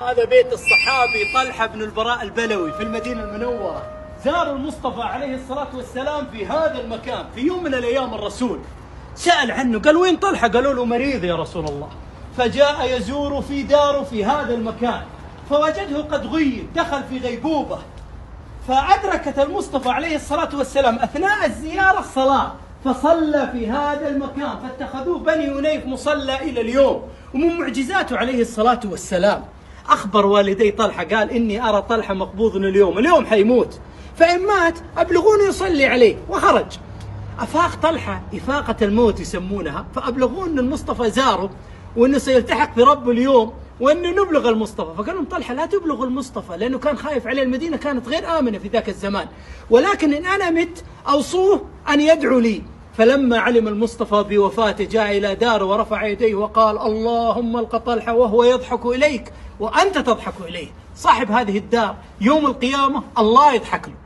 هذا بيت الصحابي طلحة بن البراء البلوي في المدينة المنورة. زار المصطفى عليه الصلاة والسلام في هذا المكان في يوم من الأيام. الرسول سأل عنه، قال وين طلحة؟ قالوا له مريض يا رسول الله. فجاء يزور في داره في هذا المكان فوجده قد غيب، دخل في غيبوبة. فأدركت المصطفى عليه الصلاة والسلام أثناء الزيارة الصلاة، فصلى في هذا المكان، فاتخذوه بني هنيف مصلى إلى اليوم. ومن معجزاته عليه الصلاة والسلام أخبر والدي طلحة، قال إني أرى طلحة مقبوض اليوم حيموت، فإن مات أبلغوني يصلي عليه. وخرج. أفاق طلحة إفاقة الموت يسمونها، فأبلغون أن المصطفى زاره وأنه سيلتحق بربه اليوم وأنه نبلغ المصطفى. فقال لهم طلحة لا تبلغوا المصطفى، لأنه كان خايف عليه، المدينة كانت غير آمنة في ذاك الزمان، ولكن إن أنا مت أوصوه أن يدعو لي. فلما علم المصطفى بوفاته جاء إلى داره ورفع يديه وقال اللهم الق طلحة وهو يضحك إليك وأنت تضحك إليه. صاحب هذه الدار يوم القيامة الله يضحك له.